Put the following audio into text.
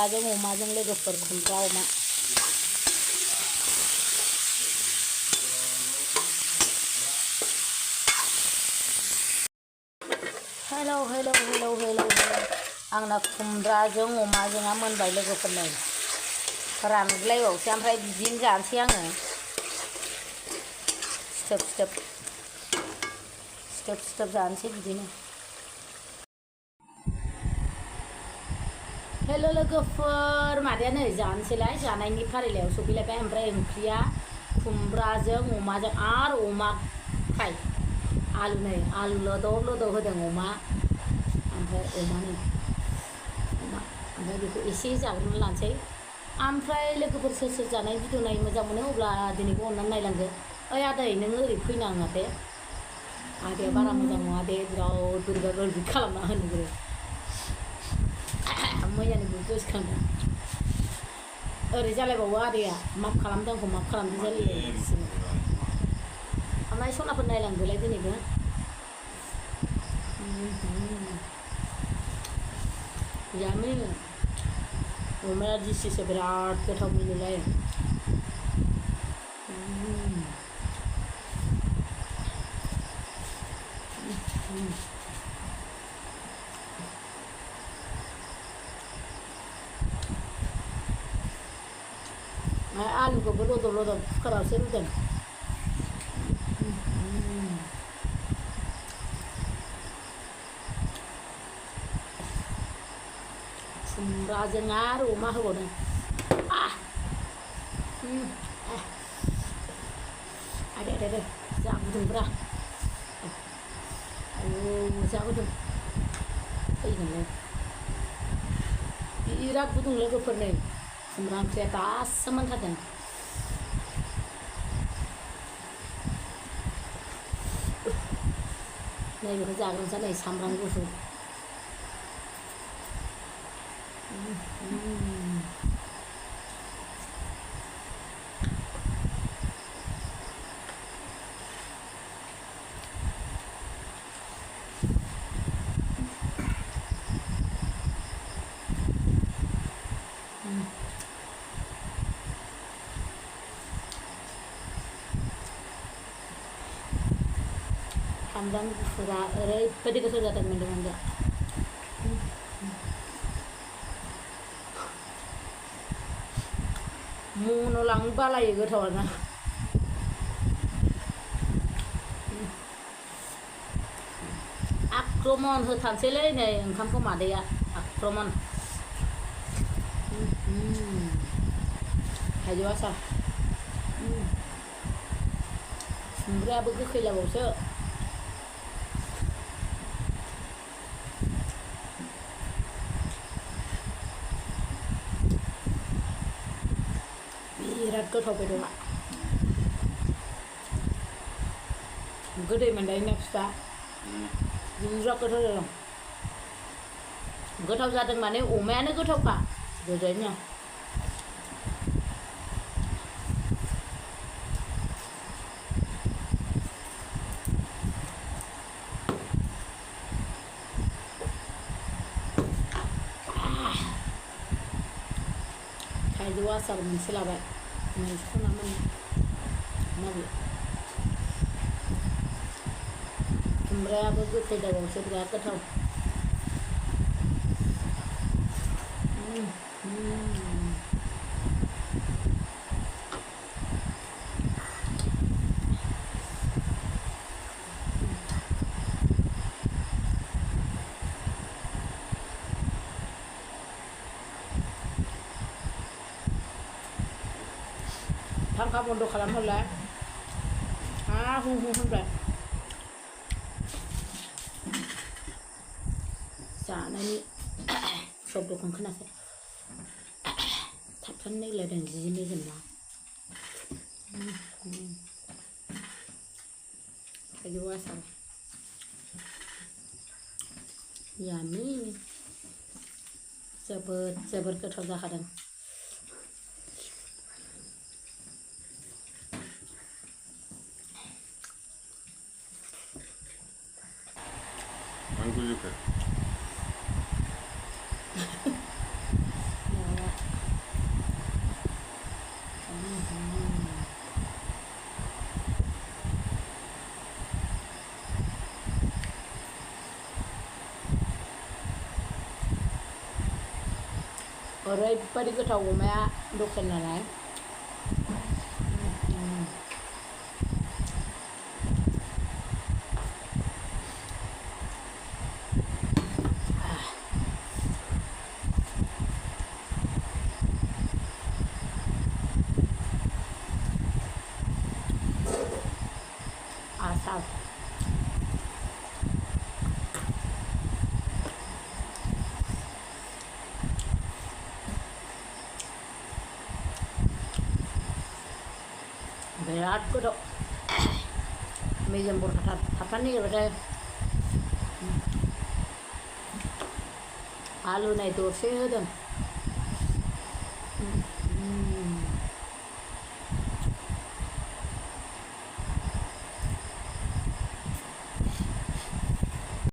खुमब्राजों अमाजों लोगोफोर खुमब्रा अमा हेलौ आंना खुमब्राजों अमाजोंआ मोनबाय लोगोफोर नै रानग्लायबावसै ओमफ्राय बिदिनो जानोसै आङो सिथोब जानोसै बिदिनो। हेल' लोगोफोर मादैया नै जानोसैलाय जानायनि फारिलायाव सफैलायबाय ओमफ्राय ओंख्रिया खुमब्राजों अमाजों आरो अमा फ्राय आलु नै आलु लदब होदों अमा ओमफ्राय ओमफ्राय बेखौ एसे जाग्रोना लानोसै ओमफ्राय लोगोफोर सोर जानाय भिडिअ नायनो मोजां मोनो अब्ला दिनैखौ अननानै नायलांदो। ओइ आदै नोङो ओरै फैनाङा दे आदैया बारा मोजां नङा दे बिराद बोरैबा खालामना होनो नागिरो मैयानिखौ गोसोखांदों ओरै जालायबावो आदैया माफ खालामदों आंखौ माफ खालामदों जालायलायसिनो ओमफ्राय सनाफोर नायलांदोलाय दिनैबो यामी अमाया दिसिसो बिराद गोथाव मोनलाय आलुखौबो लदब कुकारावसो रुदों खुमब्राजों आरो अमा होबावदों आदै जा गुदुंब्रा आयौ जा गुदुं फैगोनलै बिराद गुदुं लोगोफोर नै खुमब्रा ओंख्रिया दासो मोनथारदों नै बेखौ जाग्रोनोसै नै सामब्राम गुफुर सामब्राम गुफुरा ओरैबायदि गोथाव जादों मोनदों मन' लांनो बालायो गोथावानो आक्रमन होथारसैलै नै ओंखामखौ मादैया आक्रमन थाइजौ आसार खुमब्रायाबो गोखैलाबावसो बिराद गोथाव बेदरा गोदै मोनजायोना फिथा बिराद गोथाव जादों गोथाव जादों माने अमायानो गोथावखा गोदैनो थाइजौ आसार मोनसे लाबाय मोनसेखौ ना माबे खुमब्रायाबो गोखै दाबावसो बिराद गोथाव फांखा बन्द खालामहरलाय हुं होनबाय जानायनि शब्दखौनो खोनायाखै थाबथानो नागिरलायदों जि मेजेमना थाइजौ आसार यामी जोबोद गोथाव जाखादों ओरैबायदि गोथाव अमाया लकेल नालाय आसार बिराद गोथाव मेजेम बरहा थाबथानो नागिरबाथाय आलु नाय दरसे होदों